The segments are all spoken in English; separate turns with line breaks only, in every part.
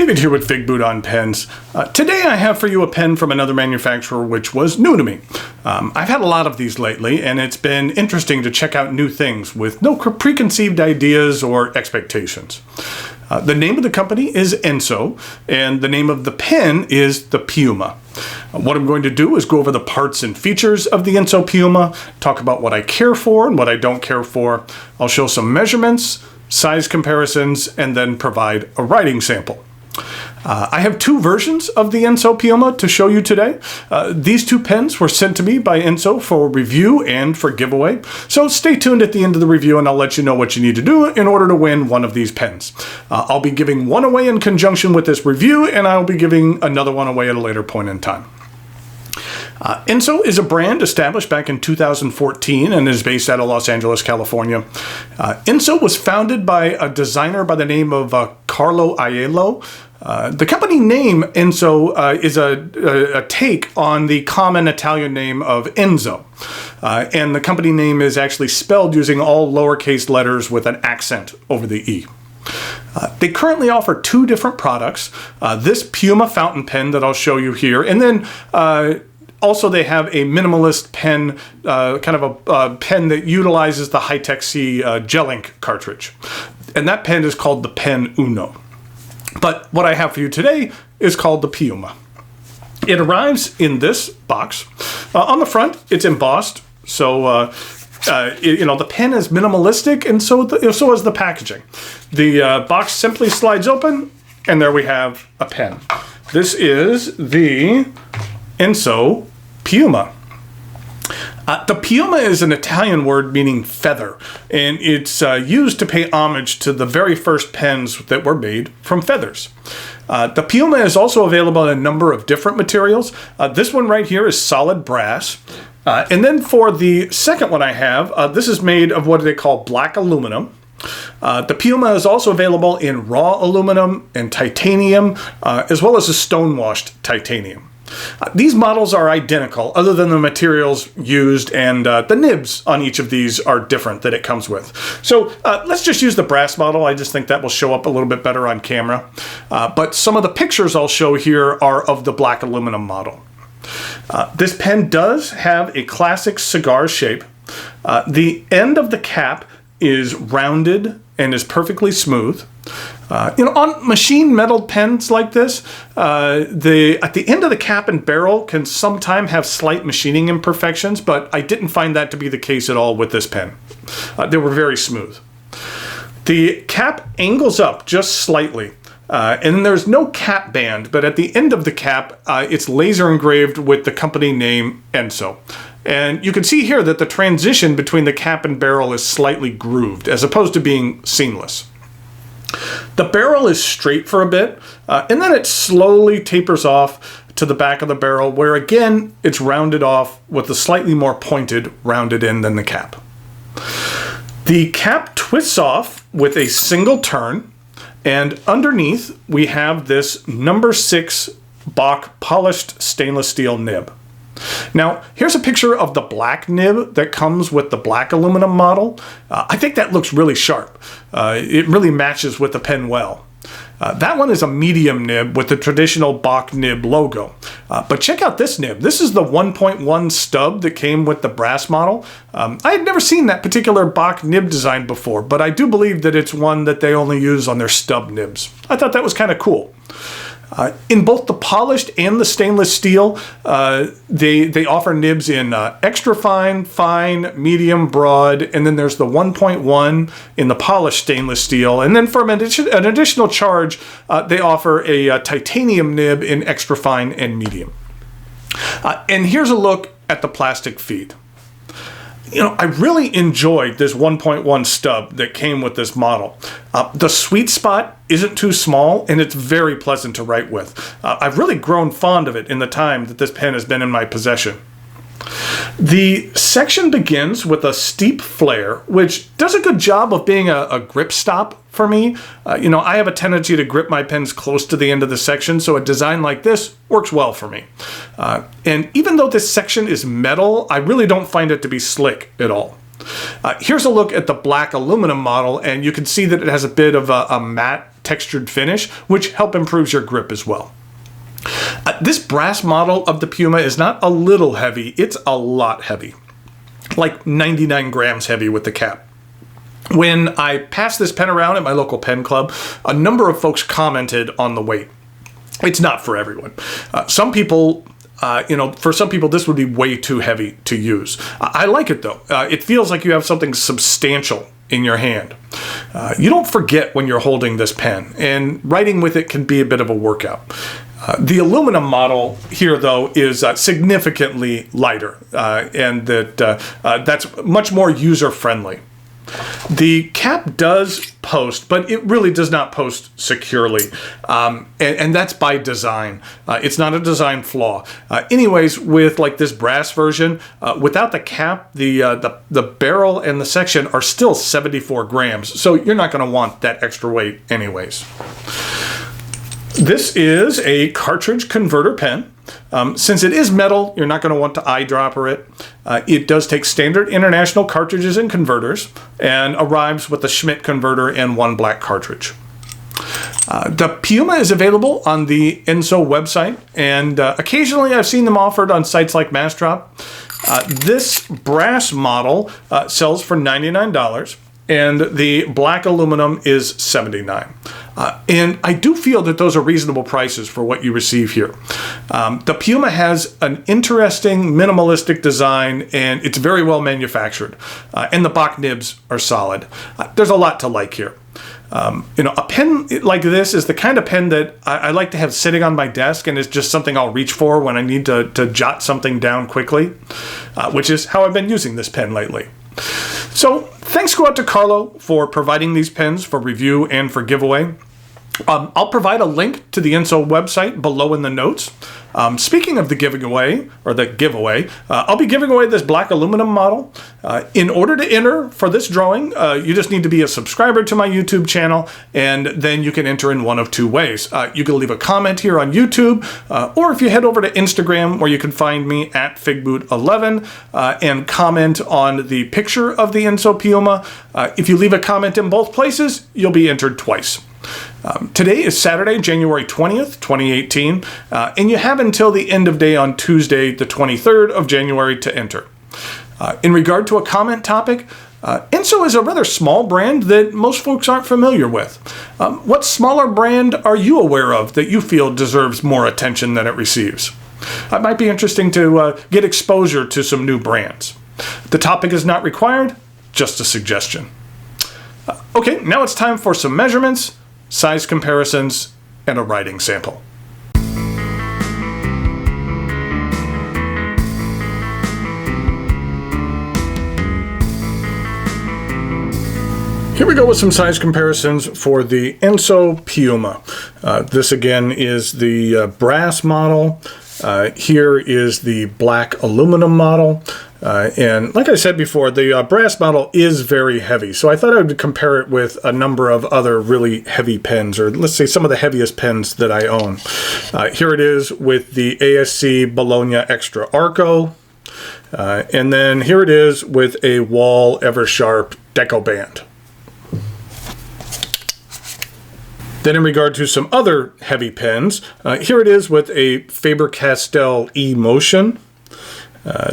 David here with Figboot on Pens. Today I have for you a pen from another manufacturer which was new to me. I've had a lot of these lately, and it's been interesting to check out new things with no preconceived ideas or expectations. The name of the company is Ensso, and the name of the pen is the Piuma. What I'm going to do is go over the parts and features of the Ensso Piuma, talk about what I care for and what I don't care for. I'll show some measurements, size comparisons, and then provide a writing sample. I have two versions of the Ensso Piuma to show you today. These two pens were sent to me by Ensso for review and for giveaway. So stay tuned at the end of the review and I'll let you know what you need to do in order to win one of these pens. I'll be giving one away in conjunction with this review, and I'll be giving another one away at a later point in time. Ensso is a brand established back in 2014 and is based out of Los Angeles, California. Ensso was founded by a designer by the name of Carlo Aiello. The company name Ensso is a take on the common Italian name of Enzo. And the company name is actually spelled using all lowercase letters with an accent over the E. They currently offer two different products. This Piuma fountain pen that I'll show you here, and then also they have a minimalist pen, kind of a pen that utilizes the High-Tech-C gel ink cartridge. And that pen is called the Pen Uno. But what I have for you today is called the Piuma. It arrives in this box. On the front, it's embossed, so the pen is minimalistic, and so is the packaging. The box simply slides open, and there we have a pen. This is the Ensso Piuma. The Piuma is an Italian word meaning feather, and it's used to pay homage to the very first pens that were made from feathers. The Piuma is also available in a number of different materials. This one right here is solid brass. And then for the second one I have, this is made of what they call black aluminum. The Piuma is also available in raw aluminum and titanium, as well as a stone-washed titanium. These models are identical, other than the materials used, and the nibs on each of these are different that it comes with. So let's just use the brass model. I just think that will show up a little bit better on camera. But some of the pictures I'll show here are of the black aluminum model. This pen does have a classic cigar shape. The end of the cap is rounded and is perfectly smooth. On machine metal pens like this, at the end of the cap and barrel can sometimes have slight machining imperfections, but I didn't find that to be the case at all with this pen. They were very smooth. The cap angles up just slightly, and there's no cap band, but at the end of the cap, it's laser engraved with the company name Ensso. And you can see here that the transition between the cap and barrel is slightly grooved, as opposed to being seamless. The barrel is straight for a bit, and then it slowly tapers off to the back of the barrel, where again, it's rounded off with a slightly more pointed, rounded end than the cap. The cap twists off with a single turn, and underneath we have this number 6 Bach polished stainless steel nib. Now, here's a picture of the black nib that comes with the black aluminum model. I think that looks really sharp. It really matches with the pen well. That one is a medium nib with the traditional Bach nib logo. But check out this nib. This is the 1.1 stub that came with the brass model. I had never seen that particular Bach nib design before, but I do believe that it's one that they only use on their stub nibs. I thought that was kind of cool. In both the polished and the stainless steel, they offer nibs in extra fine, fine, medium, broad, and then there's the 1.1 in the polished stainless steel. And then for an additional charge, they offer a titanium nib in extra fine and medium. And here's a look at the plastic feed. I really enjoyed this 1.1 stub that came with this model. The sweet spot isn't too small, and it's very pleasant to write with. I've really grown fond of it in the time that this pen has been in my possession. The section begins with a steep flare, which does a good job of being a grip stop for me. I have a tendency to grip my pens close to the end of the section, so a design like this works well for me. And even though this section is metal, I really don't find it to be slick at all. Here's a look at the black aluminum model, and you can see that it has a bit of a matte textured finish, which help improves your grip as well. This brass model of the Piuma is not a little heavy, it's a lot heavy. Like 99 grams heavy with the cap. When I passed this pen around at my local pen club, a number of folks commented on the weight. It's not for everyone. Some people, for some people, this would be way too heavy to use. I like it though. It feels like you have something substantial in your hand. You don't forget when you're holding this pen, and writing with it can be a bit of a workout. The aluminum model here, though, is significantly lighter, and that's much more user-friendly. The cap does post, but it really does not post securely, and that's by design. It's not a design flaw. Anyways, with like this brass version, without the cap, the barrel and the section are still 74 grams, so you're not going to want that extra weight anyways. This is a cartridge converter pen. Since it is metal, you're not going to want to eyedropper it. It does take standard international cartridges and converters and arrives with a Schmidt converter and one black cartridge. The Piuma is available on the Ensso website, and occasionally I've seen them offered on sites like Massdrop. This brass model sells for $99. And the black aluminum is $79. And I do feel that those are reasonable prices for what you receive here. The Piuma has an interesting minimalistic design, and it's very well manufactured. And the Bach nibs are solid. There's a lot to like here. A pen like this is the kind of pen that I like to have sitting on my desk, and it's just something I'll reach for when I need to jot something down quickly, which is how I've been using this pen lately. So thanks go out to Carlo for providing these pens for review and for giveaway. I'll provide a link to the Ensso website below in the notes. Speaking of the giveaway, I'll be giving away this black aluminum model. In order to enter for this drawing, you just need to be a subscriber to my YouTube channel, and then you can enter in one of two ways. You can leave a comment here on YouTube, or if you head over to Instagram, where you can find me at Figboot11, and comment on the picture of the Ensso Piuma. If you leave a comment in both places, you'll be entered twice. Today is Saturday, January 20th, 2018, and you have until the end of day on Tuesday, the 23rd of January to enter. In regard to a comment topic, Ensso is a rather small brand that most folks aren't familiar with. What smaller brand are you aware of that you feel deserves more attention than it receives? It might be interesting to get exposure to some new brands. The topic is not required, just a suggestion. Okay, now it's time for some measurements, size comparisons, and a writing sample. Here we go with some size comparisons for the Ensso Piuma. This again is the brass model. Here is the black aluminum model. And like I said before, the brass model is very heavy, so I thought I would compare it with a number of other really heavy pens, or let's say some of the heaviest pens that I own. Here it is with the ASC Bologna Extra Arco, and then here it is with a Wahl Eversharp Deco Band. Then in regard to some other heavy pens, here it is with a Faber-Castell E-Motion.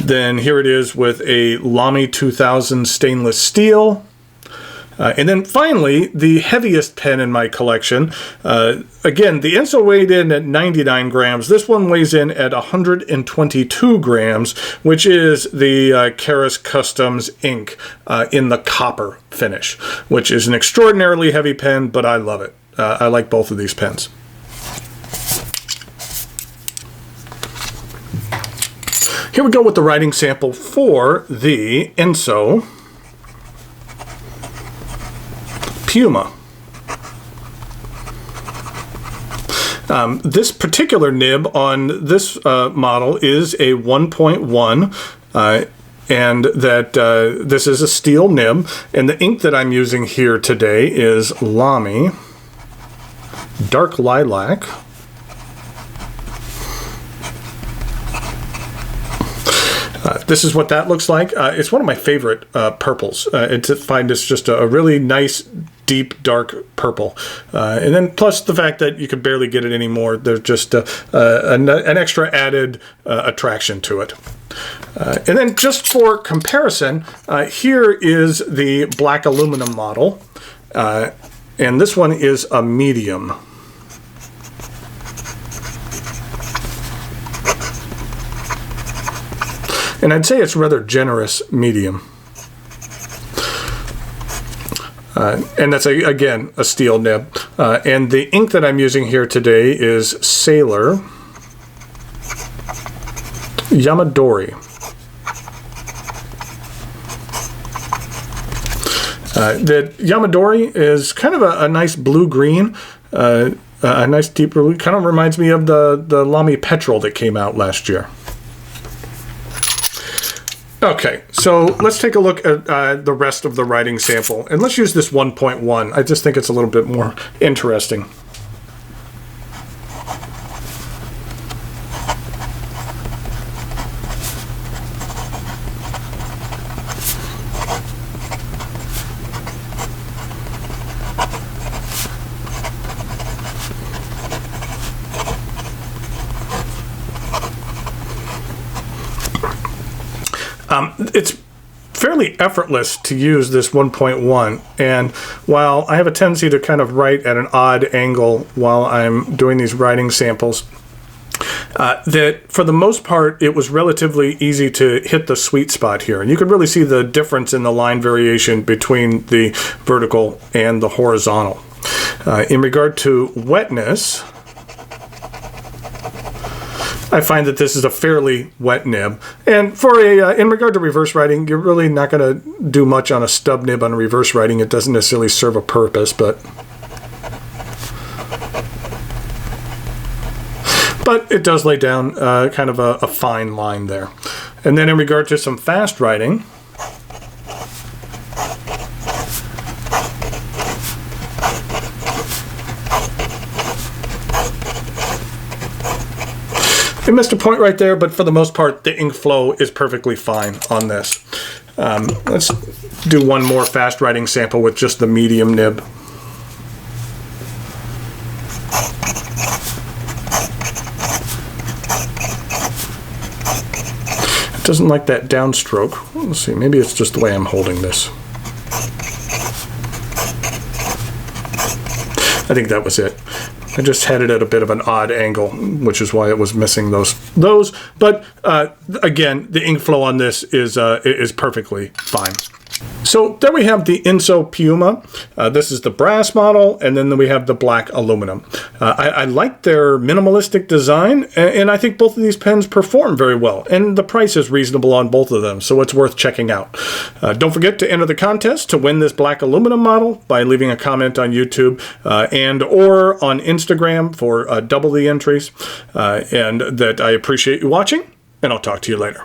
Then here it is with a Lamy 2000 stainless steel. And then finally, the heaviest pen in my collection. Again, the Ensso weighed in at 99 grams. This one weighs in at 122 grams, which is the Karas Customs ink in the copper finish, which is an extraordinarily heavy pen, but I love it. I like both of these pens. Here we go with the writing sample for the Ensso Piuma. This particular nib on this model is a 1.1, and that this is a steel nib, and the ink that I'm using here today is Lamy Dark Lilac. This is what that looks like. It's one of my favorite purples. I find it's just a really nice, deep, dark purple. And then plus the fact that you can barely get it anymore, there's just an extra added attraction to it. And then just for comparison, here is the black aluminum model. And this one is a medium. And I'd say it's rather generous medium. And that's, again, a steel nib. And the ink that I'm using here today is Sailor Yamadori. The Yamadori is kind of a nice blue-green, a nice deep blue. Kind of reminds me of the Lamy Petrol that came out last year. Okay, so let's take a look at the rest of the writing sample, and let's use this 1.1. I just think it's a little bit more interesting. It's fairly effortless to use this 1.1, and while I have a tendency to kind of write at an odd angle while I'm doing these writing samples, that for the most part it was relatively easy to hit the sweet spot here. And you can really see the difference in the line variation between the vertical and the horizontal. In regard to wetness, I find that this is a fairly wet nib. And for in regard to reverse writing, you're really not going to do much on a stub nib on a reverse writing. It doesn't necessarily serve a purpose, but it does lay down kind of a fine line there. And then in regard to some fast writing, I missed a point right there, but for the most part, the ink flow is perfectly fine on this. Let's do one more fast writing sample with just the medium nib. It doesn't like that downstroke. Let's see, maybe it's just the way I'm holding this. I think that was it. I just had it at a bit of an odd angle, which is why it was missing those. But again, the ink flow on this is perfectly fine. So there we have the Ensso Piuma. This is the brass model, and then we have the black aluminum. I like their minimalistic design, and I think both of these pens perform very well, and the price is reasonable on both of them, so it's worth checking out. Don't forget to enter the contest to win this black aluminum model by leaving a comment on YouTube and or on Instagram for double the entries, and that I appreciate you watching, and I'll talk to you later.